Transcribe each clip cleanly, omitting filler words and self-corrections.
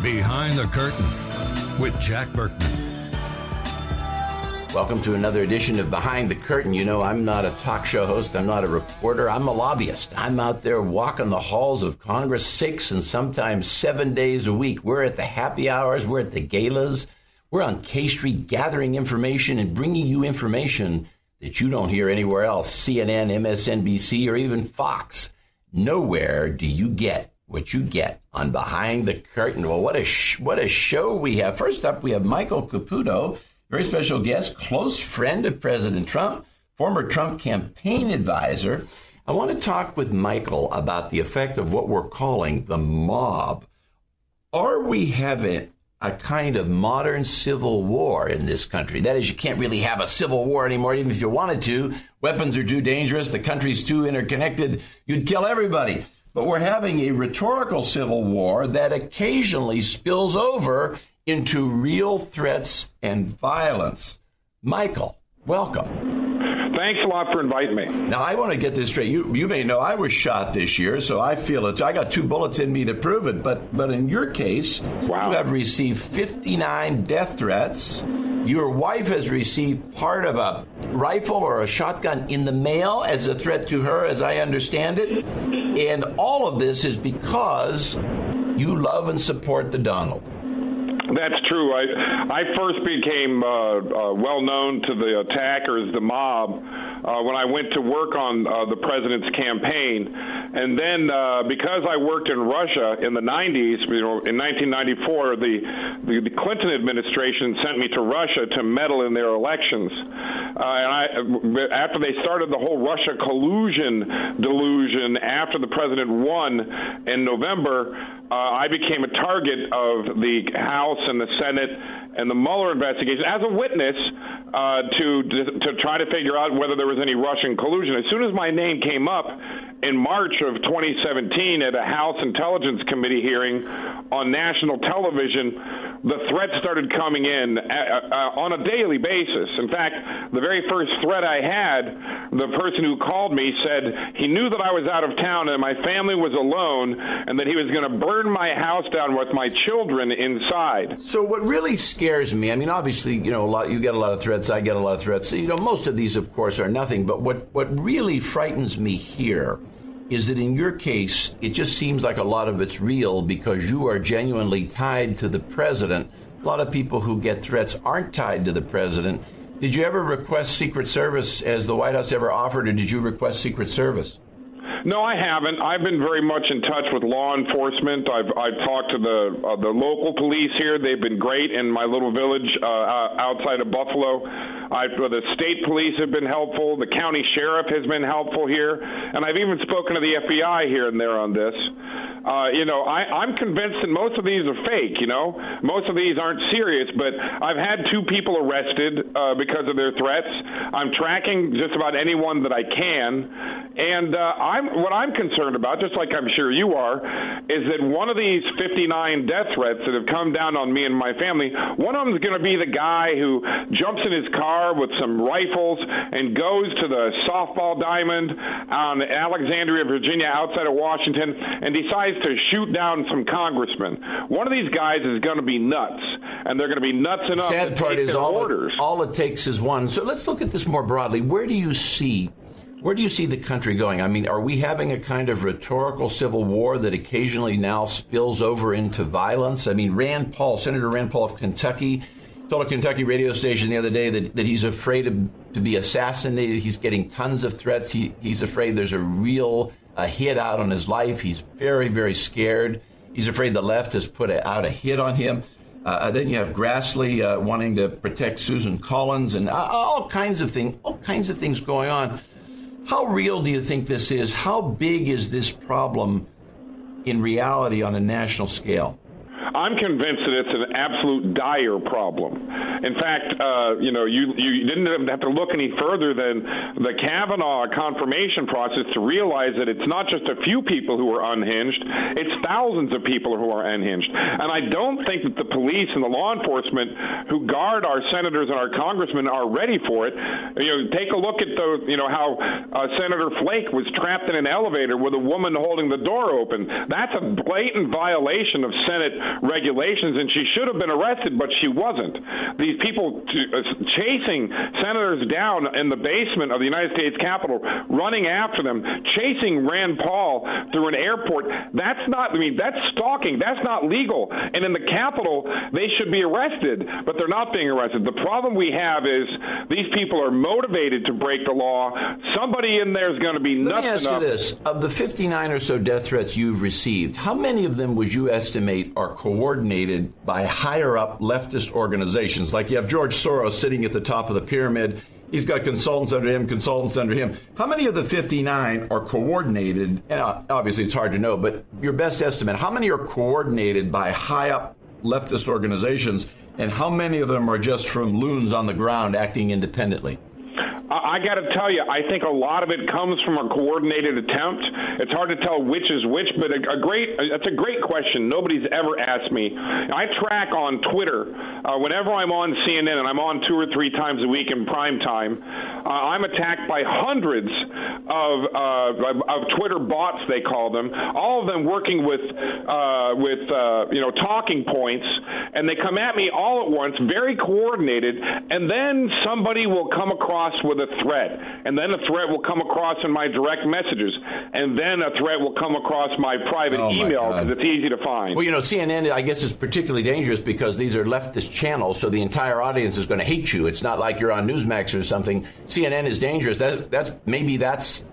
Behind the Curtain with Jack Berkman. Welcome to another edition of Behind the Curtain. You know, I'm not a talk show host. I'm not a reporter. I'm a lobbyist. I'm out there walking the halls of Congress 6 and sometimes 7 days a week. We're at the happy hours. We're at the galas. We're on K Street gathering information and bringing you information that you don't hear anywhere else. CNN, MSNBC, or even Fox. Nowhere do you get what you get on Behind the Curtain. Well, what a show we have. First up, we have Michael Caputo, very special guest, close friend of President Trump, former Trump campaign advisor. I want to talk with Michael about the effect of what we're calling the mob. Are we having a kind of modern civil war in this country? That is, you can't really have a civil war anymore, even if you wanted to. Weapons are too dangerous. The country's too interconnected. You'd kill everybody. But we're having a rhetorical civil war that occasionally spills over into real threats and violence. Michael, welcome. Thanks a lot for inviting me. Now, I want to get this straight. You may know I was shot this year, so I feel it. I got 2 bullets in me to prove it. But in your case, wow, you have received 59 death threats. Your wife has received part of a rifle or a shotgun in the mail as a threat to her, as I understand it. And all of this is because you love and support the Donald. That's true. I first became well known to the attackers, the mob, when I went to work on the president's campaign. And then because I worked in Russia in the 90s, in 1994, the Clinton administration sent me to Russia to meddle in their elections. After they started the whole Russia collusion delusion after the president won in November, I became a target of the House and the Senate and the Mueller investigation as a witness to try to figure out whether there was any Russian collusion. As soon as my name came up in March of 2017 at a House Intelligence Committee hearing on national television, the threats started coming in on a daily basis. In fact, the very first threat I had, the person who called me said he knew that I was out of town and my family was alone and that he was going to burn my house down with my children inside. So what really scares me, I mean, obviously, you get a lot of threats, I get a lot of threats. Most of these, of course, are nothing. But what really frightens me here is that in your case, it just seems like a lot of it's real because you are genuinely tied to the president. A lot of people who get threats aren't tied to the president. Did you ever request Secret Service, as the White House ever offered, or did you request Secret Service? No, I haven't. I've been very much in touch with law enforcement. I've talked to the local police here. They've been great in my little village outside of Buffalo. The state police have been helpful. The county sheriff has been helpful here. And I've even spoken to the FBI here and there on this. I'm convinced that most of these are fake, Most of these aren't serious, but I've had 2 people arrested because of their threats. I'm tracking just about anyone that I can. And what I'm concerned about, just like I'm sure you are, is that one of these 59 death threats that have come down on me and my family, one of them is going to be the guy who jumps in his car with some rifles and goes to the softball diamond on Alexandria, Virginia, outside of Washington, and decides to shoot down some congressmen. One of these guys is going to be nuts, and they're going to be nuts enough to take their orders. All it takes is one. So let's look at this more broadly. Where do you see the country going? I mean, are we having a kind of rhetorical civil war that occasionally now spills over into violence? I mean, Senator Rand Paul of Kentucky, told a Kentucky radio station the other day that he's afraid to be assassinated. He's getting tons of threats. He's afraid there's a real hit out on his life. He's very, very scared. He's afraid the left has put out a hit on him. Then you have Grassley wanting to protect Susan Collins and all kinds of things going on. How real do you think this is? How big is this problem in reality on a national scale? I'm convinced that it's an absolute dire problem. In fact, you didn't have to look any further than the Kavanaugh confirmation process to realize that it's not just a few people who are unhinged, it's thousands of people who are unhinged. And I don't think that the police and the law enforcement who guard our senators and our congressmen are ready for it. Take a look at how Senator Flake was trapped in an elevator with a woman holding the door open. That's a blatant violation of Senate regulations, and she should have been arrested, but she wasn't. These people chasing senators down in the basement of the United States Capitol, running after them, chasing Rand Paul through an airport, that's stalking. That's not legal. And in the Capitol, they should be arrested, but they're not being arrested. The problem we have is these people are motivated to break the law. Somebody in there is going to be nuts enough. Let me ask you this. Of the 59 or so death threats you've received, how many of them would you estimate are coordinated by higher-up leftist organizations? Like you have George Soros sitting at the top of the pyramid. He's got consultants under him. How many of the 59 are coordinated? And obviously, it's hard to know, but your best estimate, how many are coordinated by high-up leftist organizations, and how many of them are just from loons on the ground acting independently? I got to tell you, I think a lot of it comes from a coordinated attempt. It's hard to tell which is which, but it's a great question. Nobody's ever asked me. I track on Twitter whenever I'm on CNN, and I'm on 2 or 3 times a week in prime time. I'm attacked by hundreds of Twitter bots, they call them. All of them working with talking points, and they come at me all at once, very coordinated, and then somebody will come across with a threat, and then a threat will come across in my direct messages, and then a threat will come across my private email because it's easy to find. Well, CNN, I guess, is particularly dangerous because these are leftist channels, so the entire audience is going to hate you. It's not like you're on Newsmax or something. CNN is dangerous. That's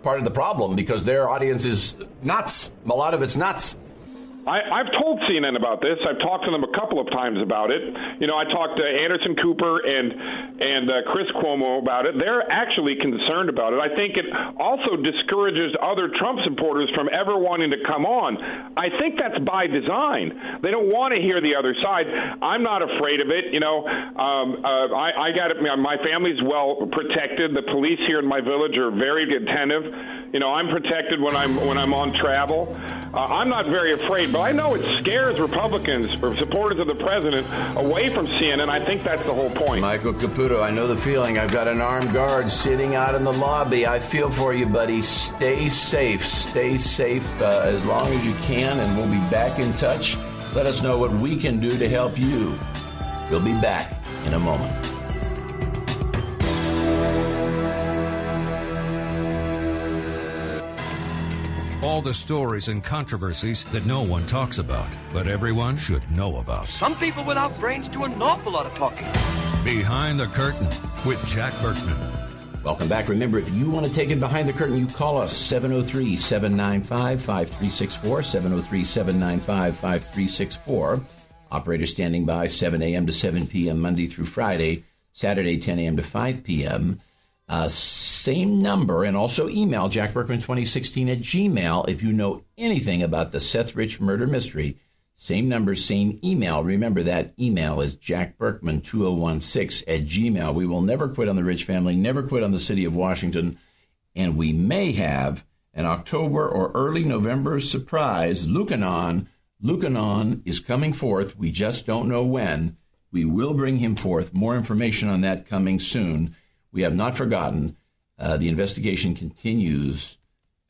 part of the problem because their audience is nuts. A lot of it's nuts. I've told CNN about this. I've talked to them a couple of times about it. I talked to Anderson Cooper and Chris Cuomo about it. They're actually concerned about it. I think it also discourages other Trump supporters from ever wanting to come on. I think that's by design. They don't want to hear the other side. I'm not afraid of it. I got it. My family's well protected. The police here in my village are very attentive. I'm protected when I'm on travel. I'm not very afraid, but I know it scares Republicans or supporters of the president away from CNN. I think that's the whole point. Michael Caputo, I know the feeling. I've got an armed guard sitting out in the lobby. I feel for you, buddy. Stay safe. Stay safe as long as you can, and we'll be back in touch. Let us know what we can do to help you. We'll be back in a moment. All the stories and controversies that no one talks about, but everyone should know about. Some people without brains do an awful lot of talking. Behind the Curtain with Jack Berkman. Welcome back. Remember, if you want to take it behind the curtain, you call us 703-795-5364, 703-795-5364. Operator standing by 7 a.m. to 7 p.m. Monday through Friday, Saturday 10 a.m. to 5 p.m. Same number, and also email jackberkman2016 at Gmail if you know anything about the Seth Rich murder mystery. Same number, same email. Remember, that email is jackberkman2016 at Gmail. We will never quit on the Rich family, never quit on the city of Washington, and we may have an October or early November surprise. Lucanon is coming forth. We just don't know when. We will bring him forth. More information on that coming soon. We have not forgotten. The investigation continues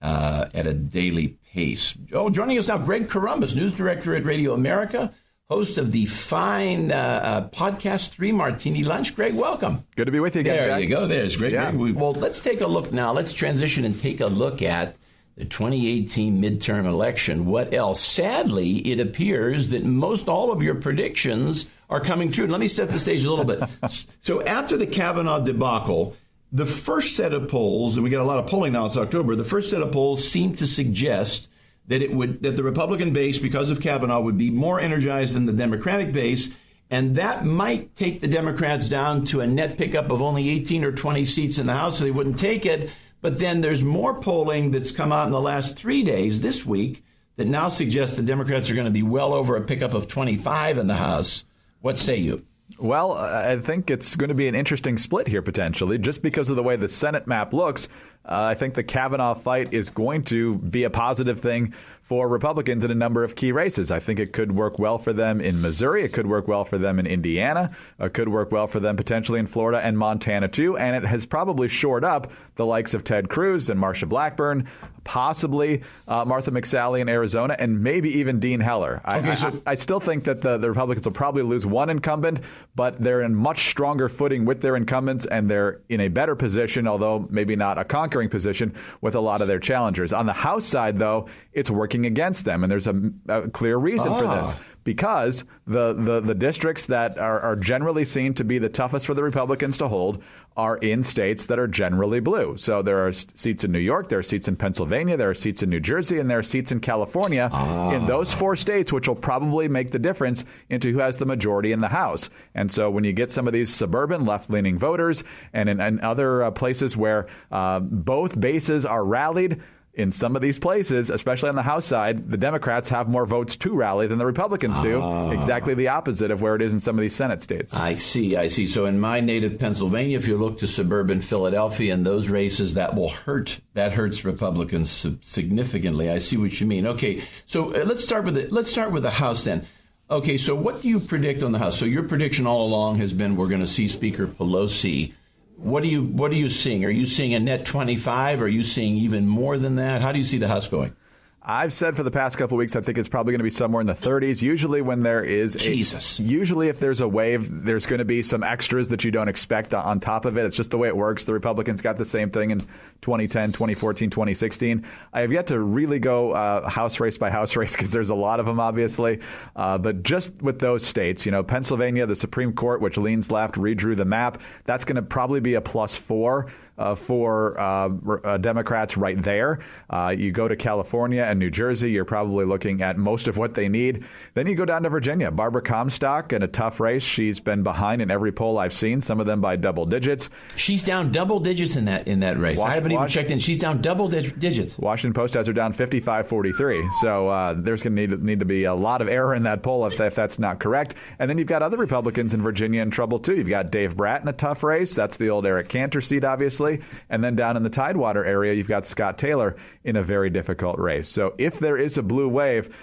at a daily pace. Oh, joining us now, Greg Corombos, news director at Radio America, host of the fine podcast 3 Martini Lunch. Greg, welcome. Good to be with you again, There Jack. you go. There's Greg. Yeah. Well, let's take a look now. Let's transition and take a look at the 2018 midterm election. What else? Sadly, it appears that most all of your predictions are coming true. Let me set the stage a little bit. So after the Kavanaugh debacle, the first set of polls, and we got a lot of polling now, it's October, the first set of polls seemed to suggest that that the Republican base, because of Kavanaugh, would be more energized than the Democratic base, and that might take the Democrats down to a net pickup of only 18 or 20 seats in the House, so they wouldn't take it. But then there's more polling that's come out in the last 3 days this week that now suggests the Democrats are going to be well over a pickup of 25 in the House. What say you? Well, I think it's going to be an interesting split here, potentially, just because of the way the Senate map looks. I think the Kavanaugh fight is going to be a positive thing for Republicans in a number of key races. I think it could work well for them in Missouri. It could work well for them in Indiana. It could work well for them potentially in Florida and Montana, too. And it has probably shored up the likes of Ted Cruz and Marsha Blackburn, possibly Martha McSally in Arizona, and maybe even Dean Heller. I still think that the Republicans will probably lose one incumbent, but they're in much stronger footing with their incumbents, and they're in a better position, although maybe not a conquering position, with a lot of their challengers. On the House side, though, it's working against them, and there's a clear reason for this. Because the districts that are generally seen to be the toughest for the Republicans to hold are in states that are generally blue. So there are seats in New York, there are seats in Pennsylvania, there are seats in New Jersey, and there are seats in California. In those four states, which will probably make the difference into who has the majority in the House. And so when you get some of these suburban left-leaning voters and in other places where both bases are rallied, in some of these places, especially on the House side, the Democrats have more votes to rally than the Republicans do. Exactly the opposite of where it is in some of these Senate states. I see. So in my native Pennsylvania, if you look to suburban Philadelphia and those races, that will hurt. That hurts Republicans significantly. I see what you mean. Okay, so let's start with the House then. Okay, so what do you predict on the House? So your prediction all along has been we're going to see Speaker Pelosi. What are you seeing? Are you seeing a net 25? Are you seeing even more than that? How do you see the House going? I've said for the past couple of weeks, I think it's probably going to be somewhere in the 30s. Usually when there is usually if there's a wave, there's going to be some extras that you don't expect on top of it. It's just the way it works. The Republicans got the same thing in 2010, 2014, 2016. I have yet to really go house race by house race because there's a lot of them, obviously. But just with those states, Pennsylvania, the Supreme Court, which leans left, redrew the map. That's going to probably be a +4. For Democrats right there. You go to California and New Jersey, you're probably looking at most of what they need. Then you go down to Virginia. Barbara Comstock in a tough race. She's been behind in every poll I've seen, some of them by double digits. She's down double digits in that race. I haven't even checked in. She's down double digits. Washington Post has her down 55-43. So there's going to need to be a lot of error in that poll if that's not correct. And then you've got other Republicans in Virginia in trouble, too. You've got Dave Bratt in a tough race. That's the old Eric Cantor seat, obviously. And then down in the Tidewater area, you've got Scott Taylor in a very difficult race. So if there is a blue wave,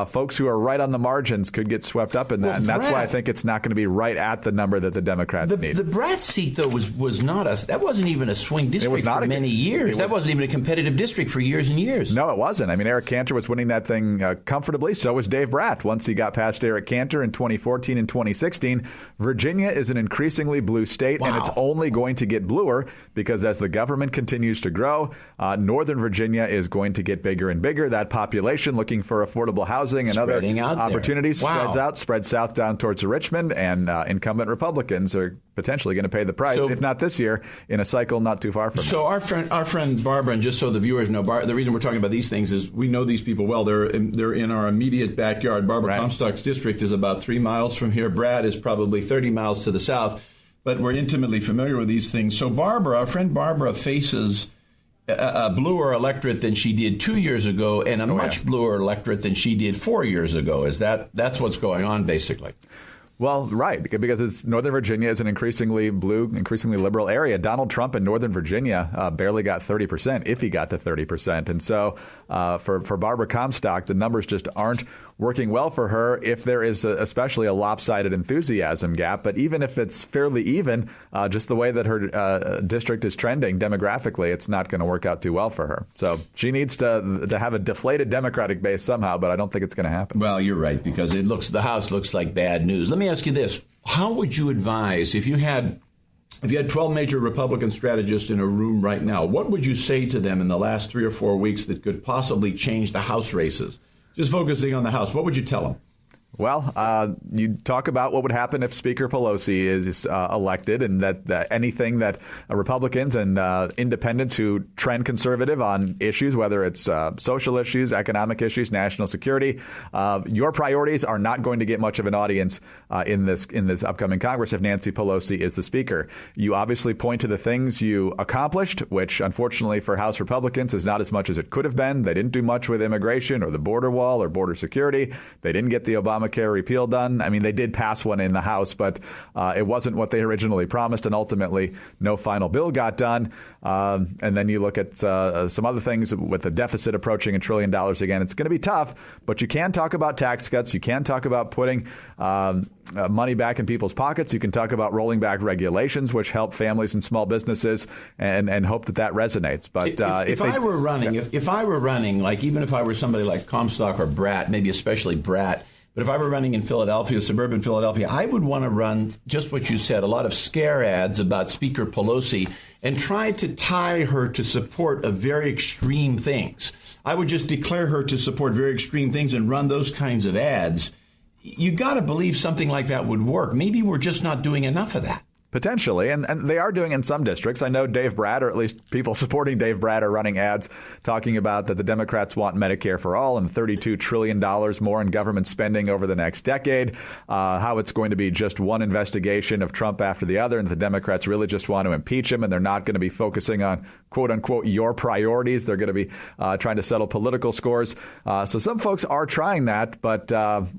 folks who are right on the margins could get swept up in that. And that's why I think it's not going to be right at the number that the Democrats need. The Bratt seat, though, was not that wasn't even a swing district for many years. That wasn't even a competitive district for years and years. No, it wasn't. I mean, Eric Cantor was winning that thing comfortably. So was Dave Bratt. Once he got past Eric Cantor in 2014 and 2016, Virginia is an increasingly blue state, and it's only going to get bluer because as the government continues to grow, Northern Virginia is going to get bigger and bigger. That population looking for affordable housing and other opportunities spreads south down towards Richmond, and incumbent Republicans are potentially going to pay the price, if not this year, in a cycle not too far from now. So our friend Barbara, and just so the viewers know, the reason we're talking about these things is we know these people well. They're in our immediate backyard. Barbara Comstock's district is about 3 miles from here. Brad is probably 30 miles to the south. But we're intimately familiar with these things. So our friend Barbara faces a bluer electorate than she did 2 years ago and a much bluer electorate than she did 4 years ago. That's what's going on, basically? Well, right, because Northern Virginia is an increasingly blue, increasingly liberal area. Donald Trump in Northern Virginia barely got 30%, if he got to 30%. And so for Barbara Comstock, the numbers just aren't working well for her if there is especially a lopsided enthusiasm gap. But even if it's fairly even, just the way that her district is trending demographically, it's not going to work out too well for her. So she needs to have a deflated Democratic base somehow, but I don't think it's going to happen. Well, you're right, because the House looks like bad news. Let me ask you this. How would you advise, if you had 12 major Republican strategists in a room right now, what would you say to them in the last 3 or 4 weeks that could possibly change the House races? Just focusing on the House, what would you tell them? Well, you talk about what would happen if Speaker Pelosi is elected, and that anything that Republicans and independents who trend conservative on issues, whether it's social issues, economic issues, national security, your priorities are not going to get much of an audience in this upcoming Congress if Nancy Pelosi is the Speaker. You obviously point to the things you accomplished, which unfortunately for House Republicans is not as much as it could have been. They didn't do much with immigration or the border wall or border security. They didn't get the Obama Obamacare repeal done. I mean, they did pass one in the House, but it wasn't what they originally promised, and ultimately no final bill got done. And then you look at some other things with the deficit approaching $1 trillion again. It's going to be tough, but you can talk about tax cuts. You can talk about putting money back in people's pockets. You can talk about rolling back regulations, which help families and small businesses, and hope that resonates. But if I were running, like even if I were somebody like Comstock or Bratt, maybe especially Bratt, but if I were running in Philadelphia, suburban Philadelphia, I would want to run just what you said, a lot of scare ads about Speaker Pelosi and try to tie her to support of very extreme things. I would just declare her to support very extreme things and run those kinds of ads. You got to believe something like that would work. Maybe we're just not doing enough of that. Potentially, and they are doing in some districts. I know Dave Bratt, or at least people supporting Dave Bratt, are running ads talking about that the Democrats want Medicare for all and $32 trillion more in government spending over the next decade, how it's going to be just one investigation of Trump after the other, and the Democrats really just want to impeach him, and they're not going to be focusing on, quote unquote, your priorities. They're going to be trying to settle political scores. So some folks are trying that, but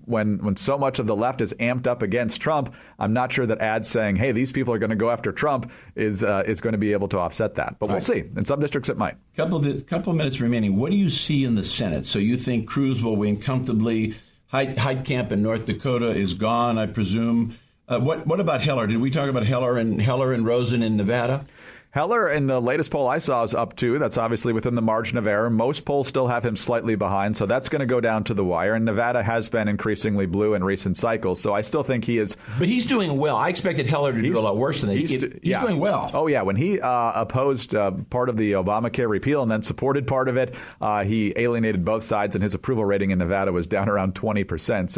when so much of the left is amped up against Trump, I'm not sure that ads saying, hey, these people are going to go after Trump is going to be able to offset that. But we'll see. In some districts, it might. Couple minutes remaining. What do you see in the Senate? So you think Cruz will win comfortably? Heitkamp in North Dakota is gone, I presume. What about Heller? Did we talk about Heller and Rosen in Nevada? Heller, in the latest poll I saw, is up 2. That's obviously within the margin of error. Most polls still have him slightly behind, so that's going to go down to the wire. And Nevada has been increasingly blue in recent cycles, so I still think he is. But he's doing well. I expected Heller to do a lot worse than that. He's doing well. Oh, yeah. When he opposed part of the Obamacare repeal and then supported part of it, he alienated both sides, and his approval rating in Nevada was down around 20%.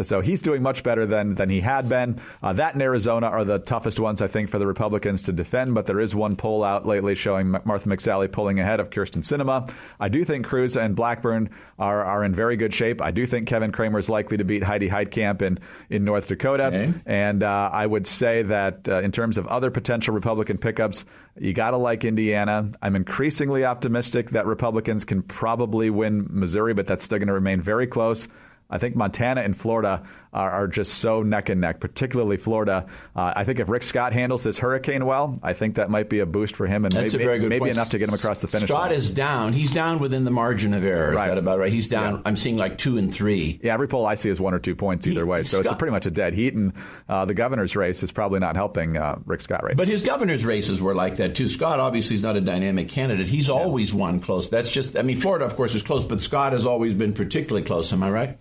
So he's doing much better than he had been. That and Arizona are the toughest ones, I think, for the Republicans to defend, but there is one poll out lately showing Martha McSally pulling ahead of Kyrsten Sinema. I do think Cruz and Blackburn are in very good shape. I do think Kevin Cramer is likely to beat Heidi Heitkamp in North Dakota. Okay. And I would say that in terms of other potential Republican pickups, you got to like Indiana. I'm increasingly optimistic that Republicans can probably win Missouri, but that's still going to remain very close. I think Montana and Florida are just so neck and neck, particularly Florida. I think if Rick Scott handles this hurricane well, I think that might be a boost for him, and maybe enough to get him across the finish line. Scott is down. He's down within the margin of error. Right. Is that about right? He's down. Yeah. I'm seeing like 2 and 3. Yeah, every poll I see is 1 or 2 points either way. So it's pretty much a dead heat, and the governor's race is probably not helping Rick Scott right now. But his governor's races were like that, too. Scott obviously is not a dynamic candidate. He's always won close. That's just, Florida, of course, is close, but Scott has always been particularly close. Am I right?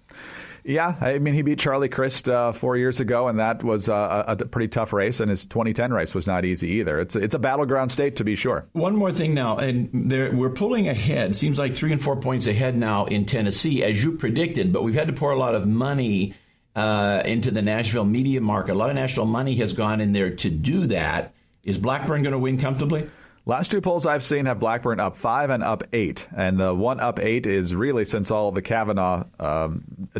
Yeah, I mean, he beat Charlie Crist 4 years ago, and that was a pretty tough race, and his 2010 race was not easy either. It's a battleground state, to be sure. One more thing now, and we're pulling ahead. Seems like 3 and 4 points ahead now in Tennessee, as you predicted, but we've had to pour a lot of money into the Nashville media market. A lot of national money has gone in there to do that. Is Blackburn going to win comfortably? Last 2 polls I've seen have Blackburn up 5 and up 8. And the one up 8 is really since all of the Kavanaugh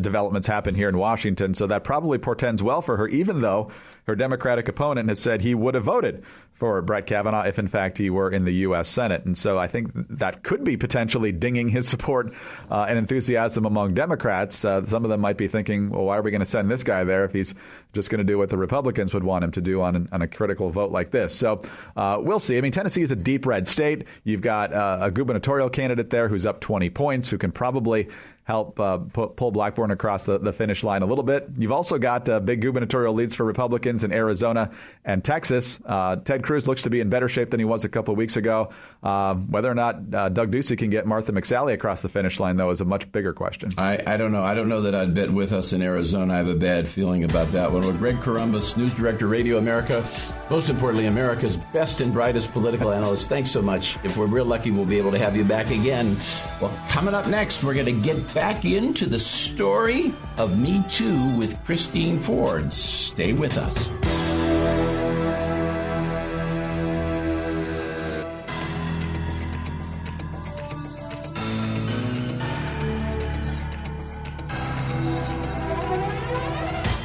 developments happened here in Washington. So that probably portends well for her, even though her Democratic opponent has said he would have voted for Brett Kavanaugh if, in fact, he were in the U.S. Senate. And so I think that could be potentially dinging his support and enthusiasm among Democrats. Some of them might be thinking, well, why are we going to send this guy there if he's just going to do what the Republicans would want him to do on a critical vote like this? So we'll see. I mean, Tennessee is a deep red state. You've got a gubernatorial candidate there who's up 20 points, who can probably help pull Blackburn across the finish line a little bit. You've also got big gubernatorial leads for Republicans in Arizona and Texas. Ted Cruz looks to be in better shape than he was a couple of weeks ago. Whether or not Doug Ducey can get Martha McSally across the finish line, though, is a much bigger question. I don't know. I don't know that I'd bet with us in Arizona. I have a bad feeling about that one. Well, Greg Corombos, News Director, Radio America, most importantly, America's best and brightest political analyst. Thanks so much. If we're real lucky, we'll be able to have you back again. Well, coming up next, we're going to get back into the story of Me Too with Christine Ford. Stay with us.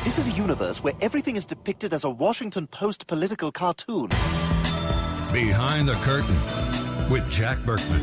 This is a universe where everything is depicted as a Washington Post political cartoon. Behind the Curtain with Jack Berkman.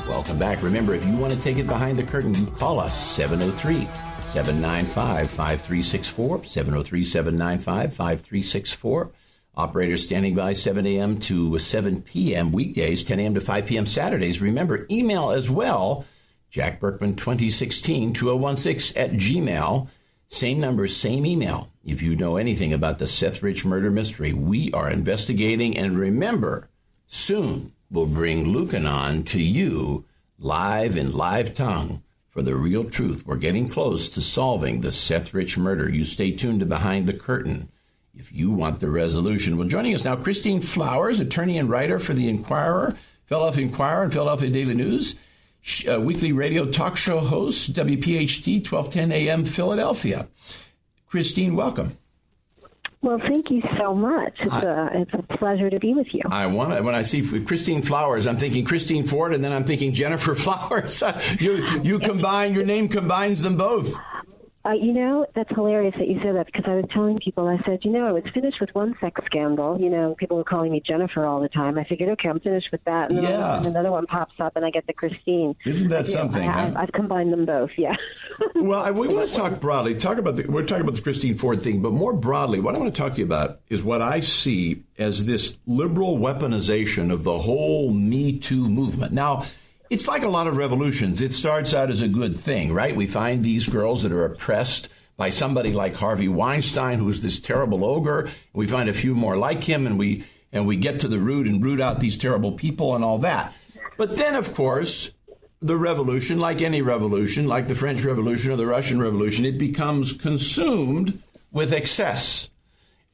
Welcome back. Remember, if you want to take it behind the curtain, you call us 703 795-5364, 703-795-5364. Operators standing by 7 a.m. to 7 p.m. weekdays, 10 a.m. to 5 p.m. Saturdays. Remember, email as well, Jack Berkman 2016 2016 at Gmail. Same number, same email. If you know anything about the Seth Rich murder mystery, we are investigating. And remember, soon we'll bring Lucanon to you live in live tongue for the real truth. We're getting close to solving the Seth Rich murder. You stay tuned to Behind the Curtain if you want the resolution. Well, joining us now, Christine Flowers, attorney and writer for the Inquirer, Philadelphia Inquirer, and Philadelphia Daily News, weekly radio talk show host, WPHT, 1210 a.m. Philadelphia. Christine, welcome. Well, thank you so much. It's a pleasure to be with you. When I see Christine Flowers, I'm thinking Christine Ford, and then I'm thinking Jennifer Flowers. You combine, your name combines them both. That's hilarious that you said that, because I was telling people, I said, I was finished with one sex scandal. People were calling me Jennifer all the time. I figured, okay, I'm finished with that. And then another one pops up and I get the Christine. Isn't that something? I've combined them both, yeah. Well, we want to talk broadly. We're talking about the Christine Ford thing, but more broadly, what I want to talk to you about is what I see as this liberal weaponization of the whole Me Too movement. Now, it's like a lot of revolutions. It starts out as a good thing, right? We find these girls that are oppressed by somebody like Harvey Weinstein, who's this terrible ogre. We find a few more like him, and we get to the root and root out these terrible people and all that. But then, of course, the revolution, like any revolution, like the French Revolution or the Russian Revolution, it becomes consumed with excess.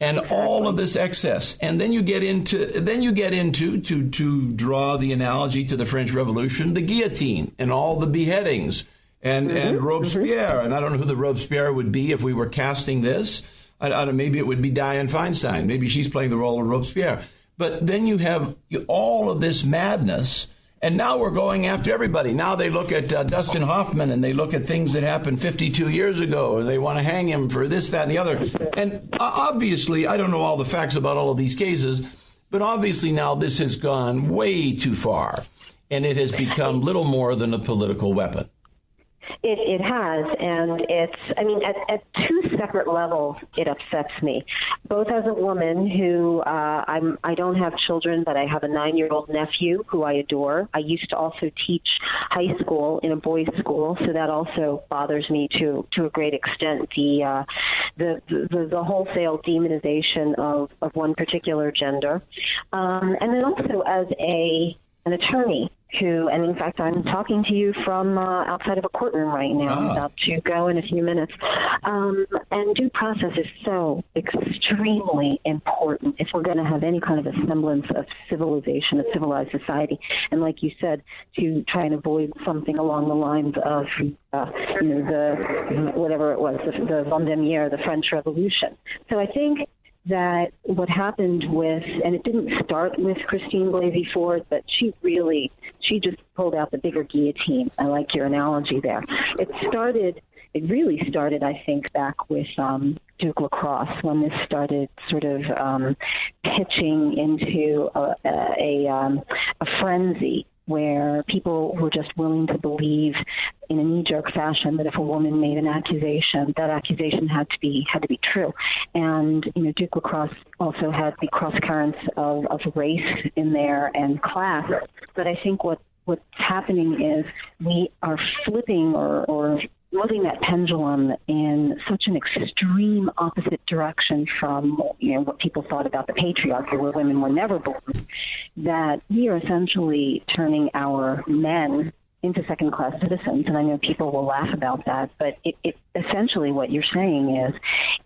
And all of this excess. And then you get into to draw the analogy to the French Revolution, the guillotine and all the beheadings and Robespierre. And I don't know who the Robespierre would be if we were casting this. I don't know, maybe it would be Dianne Feinstein. Maybe she's playing the role of Robespierre. But then you have all of this madness. And now we're going after everybody. Now they look at Dustin Hoffman, and they look at things that happened 52 years ago, and they want to hang him for this, that, and the other. And obviously, I don't know all the facts about all of these cases, but obviously now this has gone way too far, and it has become little more than a political weapon. It has, and at two separate levels, it upsets me. Both as a woman who, I don't have children, but I have a 9-year-old nephew who I adore. I used to also teach high school in a boys' school, so that also bothers me to a great extent. The wholesale demonization of one particular gender, and then also as an attorney who, and in fact, I'm talking to you from outside of a courtroom right now. I'm about to go in a few minutes. And due process is so extremely important if we're going to have any kind of a semblance of civilization, a civilized society. And like you said, to try and avoid something along the lines of, the whatever it was, the Vendémiaire, the French Revolution. So I think that what happened with, and it didn't start with Christine Blasey Ford, but she just pulled out the bigger guillotine. I like your analogy there. It really started, I think, back with Duke LaCrosse, when this started sort of pitching into a frenzy where people were just willing to believe in a knee-jerk fashion that if a woman made an accusation, that accusation had to be true. And Duke LaCrosse also had the cross currents of race in there and class. But I think what's happening is we are flipping or moving that pendulum in such an extreme opposite direction from what people thought about the patriarchy, where women were never born, that we are essentially turning our men into second-class citizens. And I know people will laugh about that, but it essentially what you're saying is,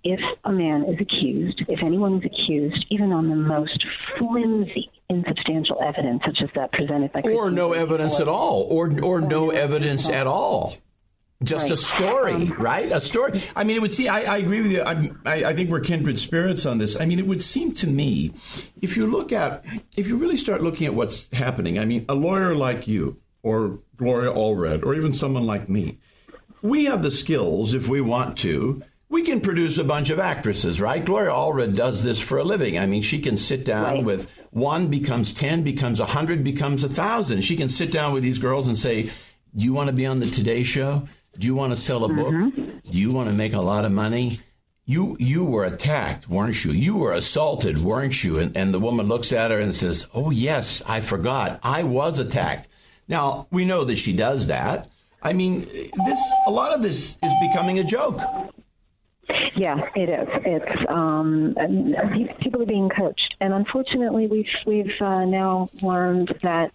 if a man is accused, if anyone is accused, even on the most flimsy, insubstantial evidence, such as that presented by or no evidence at all, or no evidence at all. Just a story, right? A story. I mean, it would seem, I agree with you. I think we're kindred spirits on this. I mean, it would seem to me, if you really start looking at what's happening, I mean, a lawyer like you or Gloria Allred or even someone like me, we have the skills, if we want to. We can produce a bunch of actresses, right? Gloria Allred does this for a living. I mean, she can sit down with 1 becomes 10, becomes 100, becomes 1,000. She can sit down with these girls and say, do you want to be on the Today Show? Do you want to sell a book? Do you want to make a lot of money? You were attacked, weren't you? You were assaulted, weren't you? And the woman looks at her and says, oh, yes, I forgot. I was attacked. Now, we know that she does that. I mean, a lot of this is becoming a joke. Yeah, it is. It's people are being coached, and unfortunately, we've now learned that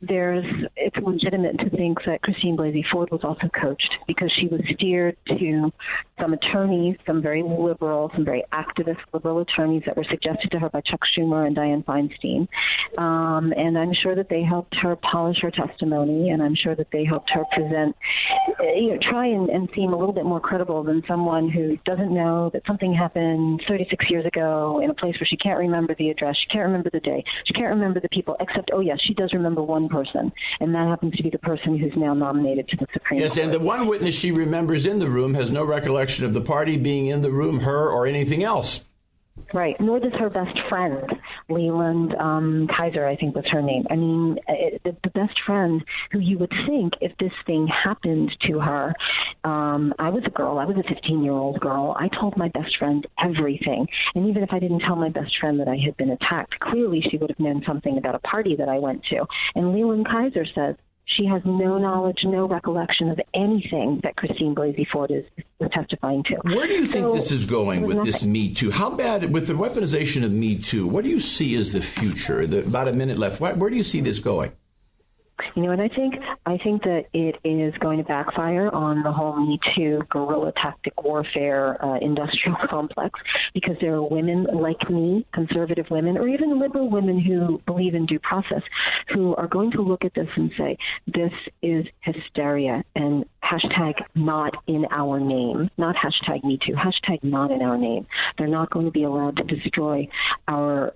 it's legitimate to think that Christine Blasey Ford was also coached, because she was steered to some attorneys, some very liberal, some very activist liberal attorneys that were suggested to her by Chuck Schumer and Dianne Feinstein. And I'm sure that they helped her polish her testimony, and I'm sure that they helped her present, try and seem a little bit more credible than someone who doesn't know that something happened 36 years ago in a place where she can't remember the address, she can't remember the day, she can't remember the people, except, oh yes, she does remember one person, and that happens to be the person who's now nominated to the Supreme Court. Yes, and the one witness she remembers in the room has no recollection of the party being in the room, her, or anything else. Right, nor does her best friend, Leland Kaiser, I think was her name. I mean, the best friend who you would think, if this thing happened to her, I was a 15-year-old girl. I told my best friend everything. And even if I didn't tell my best friend that I had been attacked, clearly she would have known something about a party that I went to. And Leland Kaiser says she has no knowledge, no recollection of anything that Christine Blasey Ford is testifying to. Where do you think this is going with this Me Too? How bad, with the weaponization of Me Too, what do you see as the future? About a minute left. Where do you see this going? You know what I think? I think that it is going to backfire on the whole Me Too guerrilla tactic warfare industrial complex, because there are women like me, conservative women, or even liberal women who believe in due process, who are going to look at this and say, this is hysteria, and hashtag not in our name, not hashtag Me Too, hashtag not in our name. They're not going to be allowed to destroy our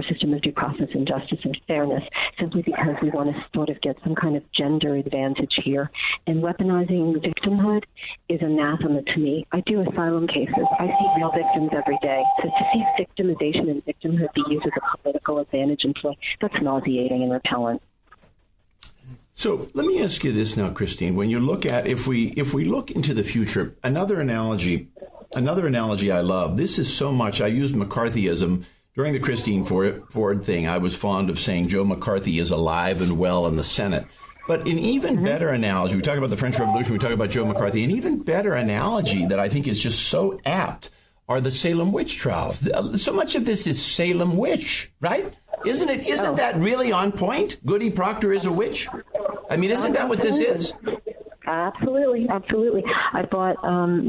system of due process and justice and fairness simply because we want to sort of get some kind of gender advantage here. And weaponizing victimhood is anathema to me. I do asylum cases. I see real victims every day. So to see victimization and victimhood be used as a political advantage and play, that's nauseating and repellent. So let me ask you this now, Christine. When you look at, if we look into the future, another analogy I love, this is so much, I used McCarthyism during the Christine Ford thing. I was fond of saying Joe McCarthy is alive and well in the Senate. But an even better analogy, we talk about the French Revolution, we talk about Joe McCarthy, an even better analogy that I think is just so apt are the Salem witch trials. So much of this is Salem witch, right? Isn't it? Isn't that really on point? Goody Proctor is a witch? I mean, isn't that what this is? Absolutely. I bought,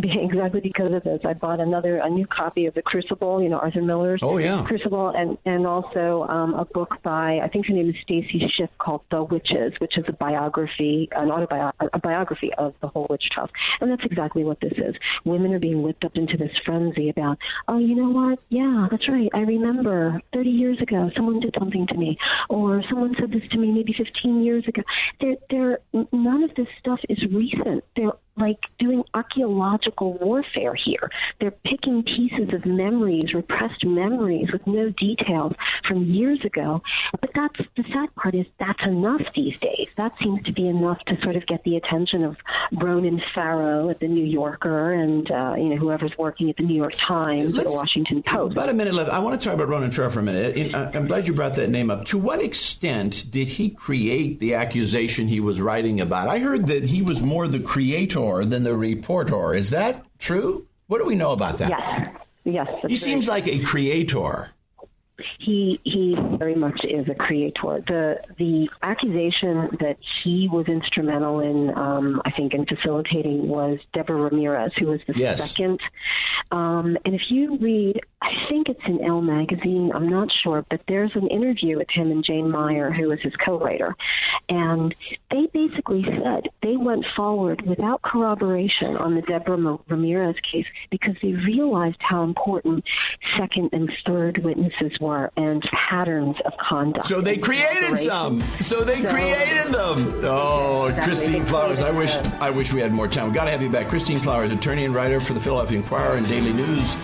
exactly because of this, I bought a new copy of The Crucible, Arthur Miller's Crucible, and also a book by, I think her name is Stacy Schiff, called The Witches, which is a biography of the whole witch trials. And that's exactly what this is. Women are being whipped up into this frenzy about, oh, you know what? Yeah, that's right. I remember 30 years ago, someone did something to me, or someone said this to me maybe 15 years ago. None of this stuff is recent. They're like doing archaeological warfare here. They're picking pieces of memories, repressed memories with no details from years ago. But that's the sad part, is that's enough these days. That seems to be enough to sort of get the attention of Ronan Farrow at the New Yorker and whoever's working at the New York Times or the Washington Post. About a minute left. I want to talk about Ronan Farrow for a minute. I'm glad you brought that name up. To what extent did he create the accusation he was writing about? I heard that he was more the creator than the reporter. Is that true? What do we know about that? Yes. He seems like a creator. He very much is a creator. The accusation that he was instrumental in, I think, in facilitating was Deborah Ramirez, who was the second. And if you read, I think it's in Elle magazine, I'm not sure, but there's an interview with him and Jane Meyer, who was his co-writer. And they basically said they went forward without corroboration on the Deborah Ramirez case because they realized how important second and third witnesses were and patterns of conduct. So they created some. So they created them. Oh, exactly. Christine Flowers, I wish we had more time. We've got to have you back. Christine Flowers, attorney and writer for the Philadelphia Inquirer and Daily News.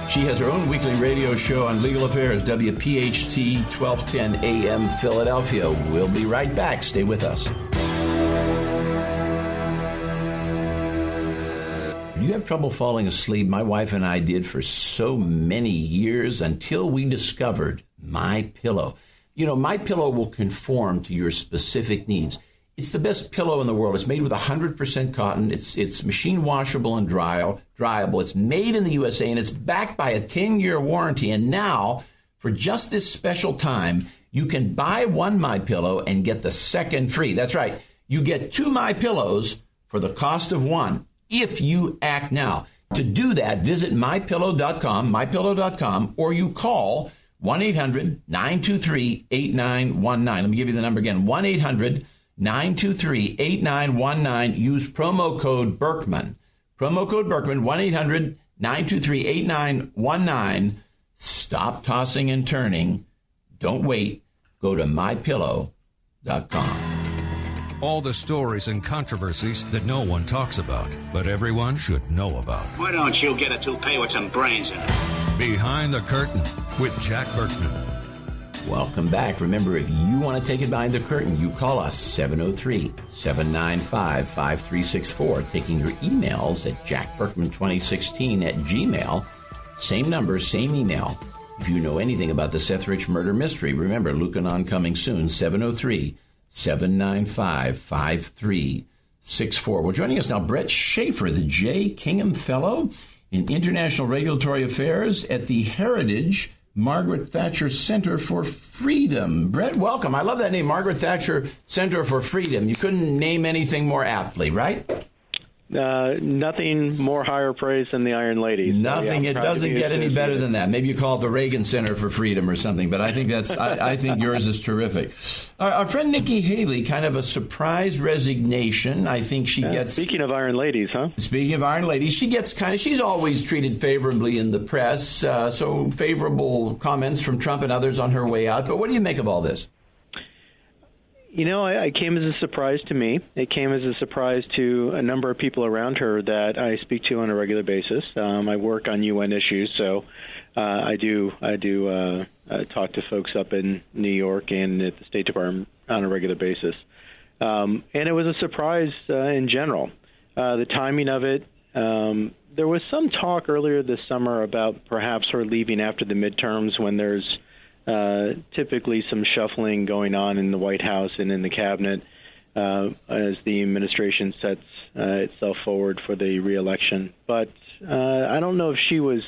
She has her own weekly radio show on legal affairs, WPHT 1210 AM Philadelphia. We'll be right back. Stay with us. you have trouble falling asleep? My wife and I did for so many years until we discovered MyPillow. You know, MyPillow will conform to your specific needs. It's the best pillow in the world. It's made with 100% cotton. It's machine washable and dryable. It's made in the USA, and it's backed by a 10-year warranty. And now, for just this special time, you can buy one MyPillow and get the second free. That's right. You get 2 MyPillows for the cost of one if you act now. To do that, visit mypillow.com, or you call 1-800-923-8919. Let me give you the number again, 1-800-923-8919. Use promo code Berkman. Promo code Berkman, 1-800-923-8919. Stop tossing and turning. Don't wait. Go to mypillow.com. All the stories and controversies that no one talks about, but everyone should know about. Why don't you get a toupee with some brains in it? Behind the Curtain with Jack Berkman. Welcome back. Remember, if you want to take it behind the curtain, you call us 703-795-5364. Taking your emails at jackberkman2016@gmail. Same number, same email. If you know anything about the Seth Rich murder mystery, remember, Luke Anon coming soon, 703-795-5364. Well, joining us now, Brett Schaefer, the J. Kingham Fellow in International Regulatory Affairs at the Heritage Margaret Thatcher Center for Freedom. Brett, welcome. I love that name, Margaret Thatcher Center for Freedom. You couldn't name anything more aptly, right? Nothing more higher praise than the Iron Lady. Nothing. It doesn't get any better than that. Maybe you call it the Reagan Center for Freedom or something, but I think I think yours is terrific. Our friend Nikki Haley, kind of a surprise resignation. I think she gets... Speaking of Iron Ladies, huh? Speaking of Iron Ladies, she gets she's always treated favorably in the press, so favorable comments from Trump and others on her way out. But what do you make of all this? You know, it came as a surprise to me. It came as a surprise to a number of people around her that I speak to on a regular basis. I work on UN issues, so I do talk to folks up in New York and at the State Department on a regular basis. And it was a surprise in general. The timing of it, there was some talk earlier this summer about perhaps her leaving after the midterms when there's typically some shuffling going on in the White House and in the cabinet as the administration sets itself forward for the reelection. But I don't know if she was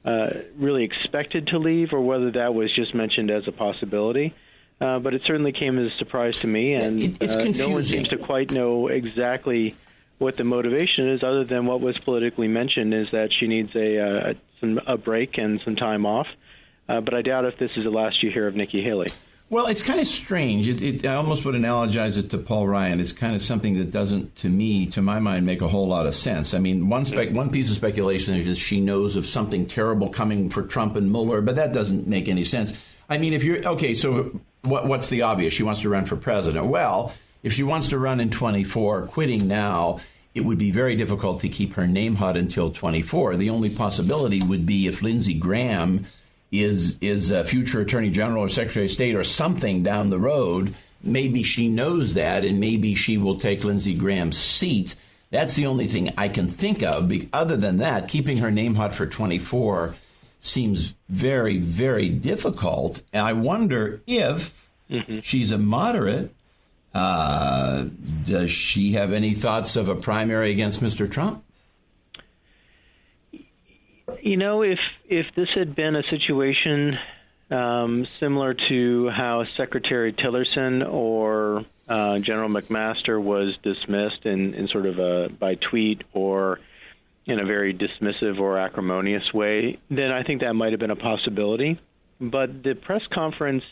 really expected to leave or whether that was just mentioned as a possibility. But it certainly came as a surprise to me, and it's confusing. No one seems to quite know exactly what the motivation is, other than what was politically mentioned, is that she needs a break and some time off. But I doubt if this is the last you hear of Nikki Haley. Well, it's kind of strange. I almost would analogize it to Paul Ryan. It's kind of something that doesn't, to my mind, make a whole lot of sense. I mean, one piece of speculation is that she knows of something terrible coming for Trump and Mueller, but that doesn't make any sense. I mean, if you're okay, so what's the obvious? She wants to run for president. Well, if she wants to run in 24, quitting now, it would be very difficult to keep her name hot until 24. The only possibility would be if Lindsey Graham is a future Attorney General or Secretary of State or something down the road. Maybe she knows that, and maybe she will take Lindsey Graham's seat. That's the only thing I can think of. Other than that, keeping her name hot for 24 seems very, very difficult. And I wonder if she's a moderate. Does she have any thoughts of a primary against Mr. Trump? You know, if this had been a situation similar to how Secretary Tillerson or General McMaster was dismissed in sort of by tweet or in a very dismissive or acrimonious way, then I think that might have been a possibility. But the press conference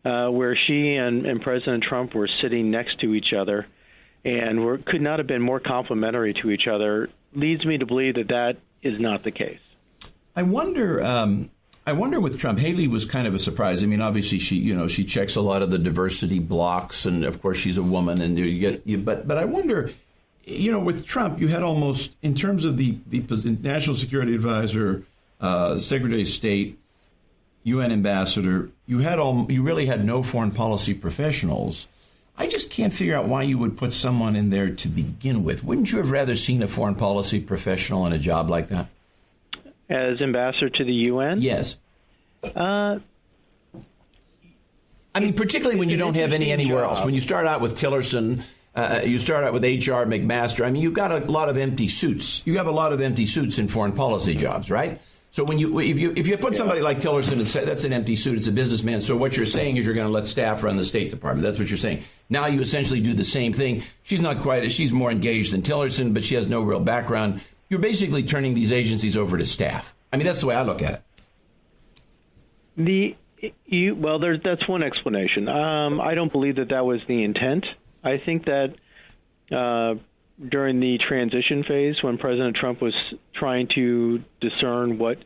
where she and President Trump were sitting next to each other and could not have been more complimentary to each other leads me to believe that is not the case. I wonder with Trump. Haley was kind of a surprise. I mean, obviously she checks a lot of the diversity blocks, and of course she's a woman, and but I wonder, with Trump, you had almost, in terms of the National Security Advisor, Secretary of State, UN ambassador, you really had no foreign policy professionals. I just can't figure out why you would put someone in there to begin with. Wouldn't you have rather seen a foreign policy professional in a job like that? As ambassador to the UN? Yes. I mean, particularly when you don't have anywhere else. When you start out with Tillerson, you start out with H.R. McMaster. I mean, you've got a lot of empty suits. You have a lot of empty suits in foreign policy jobs, right? So when if you put somebody like Tillerson and say that's an empty suit, it's a businessman. So what you're saying is you're going to let staff run the State Department. That's what you're saying. Now you essentially do the same thing. She's more engaged than Tillerson, but she has no real background. You're basically turning these agencies over to staff. I mean, that's the way I look at it. That's one explanation. I don't believe that was the intent. I think that during the transition phase, when President Trump was trying to discern what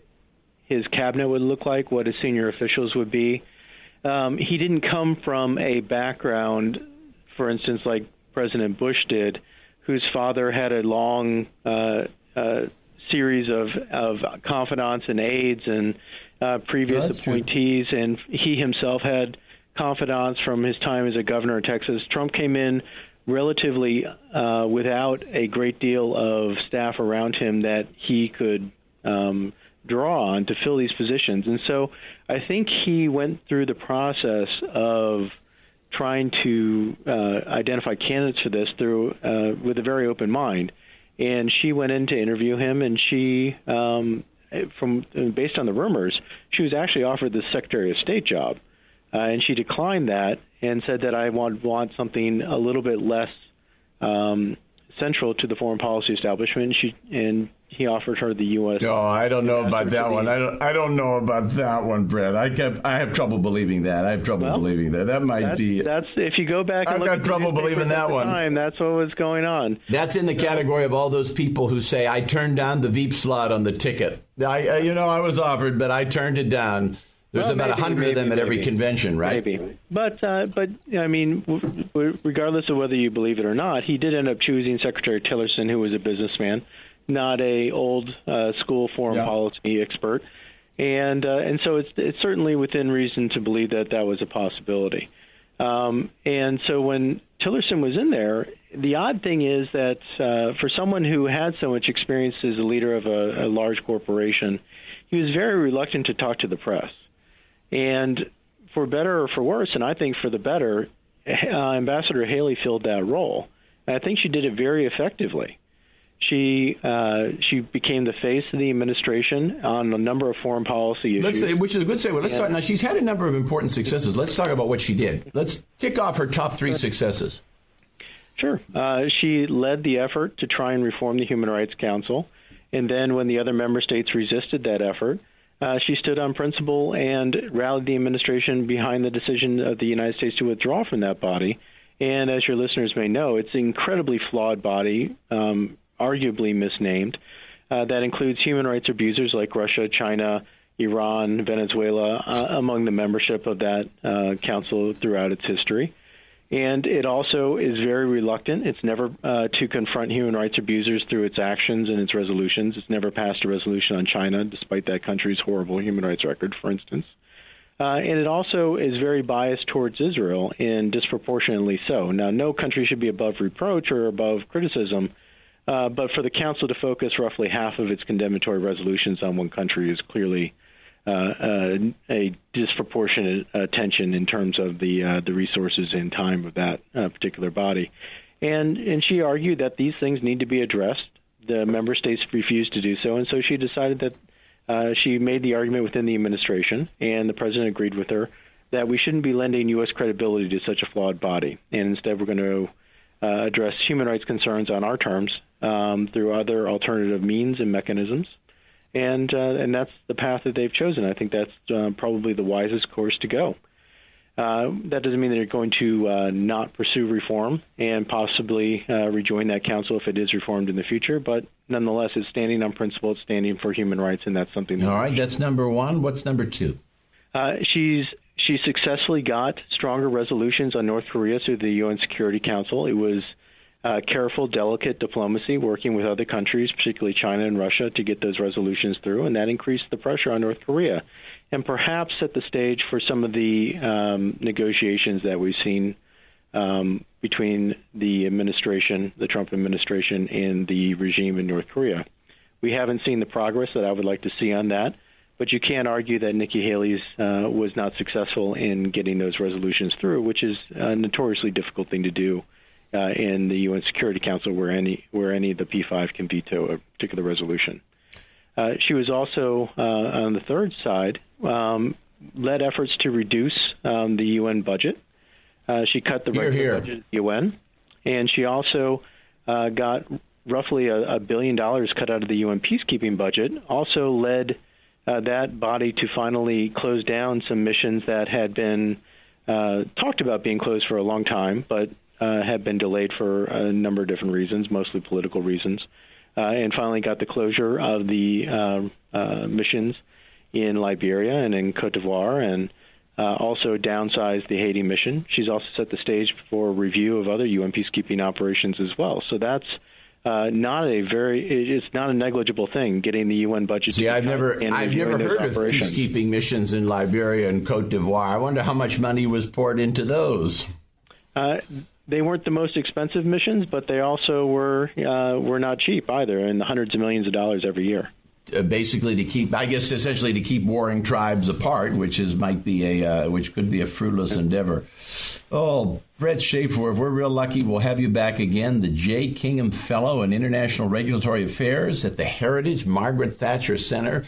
his cabinet would look like, what his senior officials would be, he didn't come from a background, for instance, like President Bush did, whose father had a long series of confidants and aides and previous appointees, and he himself had confidants from his time as a governor of Texas. Trump came in relatively without a great deal of staff around him that he could draw on to fill these positions. And so I think he went through the process of trying to identify candidates for this with a very open mind. And she went in to interview him, and she, based on the rumors, she was actually offered the Secretary of State job. And she declined that and said that I want something a little bit less central to the foreign policy establishment. And he offered her the U.S. No, I don't know about that one. I don't know about that one, Brett. I have trouble believing that. Believing that. That might be. That's if you go back. And I've got trouble believing that one. That's what was going on. That's in the category of all those people who say, "I turned down the Veep slot on the ticket." I was offered, but I turned it down. There's about 100 of them at every convention, right? Maybe. But I mean, regardless of whether you believe it or not, he did end up choosing Secretary Tillerson, who was a businessman, not a old school foreign policy expert. And so it's certainly within reason to believe that was a possibility. And so when Tillerson was in there, the odd thing is that for someone who had so much experience as a leader of a large corporation, he was very reluctant to talk to the press. And for better or for worse, and I think for the better, Ambassador Haley filled that role. And I think she did it very effectively. She became the face of the administration on a number of foreign policy issues. Which is a good segue. Let's talk now. She's had a number of important successes. Let's talk about what she did. Let's tick off her top 3 successes. Sure. She led the effort to try and reform the Human Rights Council. And then when the other member states resisted that effort, she stood on principle and rallied the administration behind the decision of the United States to withdraw from that body. And as your listeners may know, it's an incredibly flawed body, arguably misnamed, that includes human rights abusers like Russia, China, Iran, Venezuela, among the membership of that council throughout its history. And it also is very reluctant. It's never to confront human rights abusers through its actions and its resolutions. It's never passed a resolution on China, despite that country's horrible human rights record, for instance. And it also is very biased towards Israel, and disproportionately so. Now, no country should be above reproach or above criticism, but for the Council to focus roughly half of its condemnatory resolutions on one country is clearly a disproportionate attention in terms of the resources and time of that particular body. And she argued that these things need to be addressed. The member states refused to do so, and so she decided that she made the argument within the administration, and the president agreed with her, that we shouldn't be lending U.S. credibility to such a flawed body, and instead we're going to address human rights concerns on our terms through other alternative means and mechanisms. And that's the path that they've chosen. I think that's probably the wisest course to go. That doesn't mean that they're going to not pursue reform and possibly rejoin that council if it is reformed in the future. But nonetheless, it's standing on principle, it's standing for human rights, and that's something. All right, that's number 1. What's number 2? She successfully got stronger resolutions on North Korea through the UN Security Council. It was careful, delicate diplomacy, working with other countries, particularly China and Russia, to get those resolutions through, and that increased the pressure on North Korea, and perhaps set the stage for some of the negotiations that we've seen between the administration, the Trump administration, and the regime in North Korea. We haven't seen the progress that I would like to see on that, but you can't argue that Nikki Haley's was not successful in getting those resolutions through, which is a notoriously difficult thing to do in the UN Security Council, where any of the P5 can veto a particular resolution. She was also, on the third side, led efforts to reduce the UN budget. She cut the regular budget of the UN, and she also got roughly $1 billion cut out of the UN peacekeeping budget, also led that body to finally close down some missions that had been talked about being closed for a long time, but had been delayed for a number of different reasons, mostly political reasons, and finally got the closure of the missions in Liberia and in Cote d'Ivoire, and also downsized the Haiti mission. She's also set the stage for review of other UN peacekeeping operations as well. So that's it's not a negligible thing, getting the UN budget. See, I've never heard of peacekeeping missions in Liberia and Cote d'Ivoire. I wonder how much money was poured into those. They weren't the most expensive missions, but they also were not cheap either, in the hundreds of millions of dollars every year. Basically, essentially to keep warring tribes apart, which could be a fruitless endeavor. Oh, Brett Schaefer, if we're real lucky, we'll have you back again, the J. Kingham Fellow in International Regulatory Affairs at the Heritage Margaret Thatcher Center.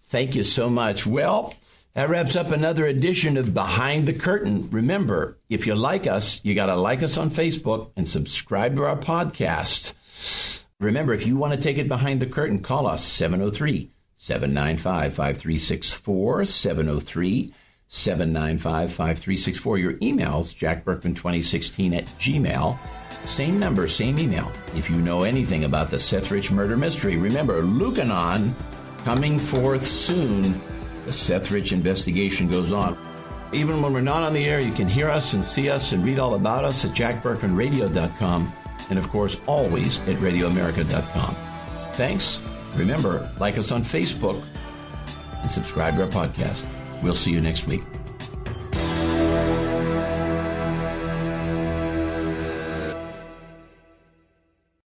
Thank you so much. Well, that wraps up another edition of Behind the Curtain. Remember, if you like us, you got to like us on Facebook and subscribe to our podcast. Remember, if you want to take it behind the curtain, call us 703-795-5364, 703-795-5364. Your email's jackberkman2016@gmail. Same number, same email. If you know anything about the Seth Rich murder mystery, remember, Lucanon coming forth soon. The Seth Rich investigation goes on. Even when we're not on the air, you can hear us and see us and read all about us at jackberkmanradio.com. And, of course, always at radioamerica.com. Thanks. Remember, like us on Facebook and subscribe to our podcast. We'll see you next week.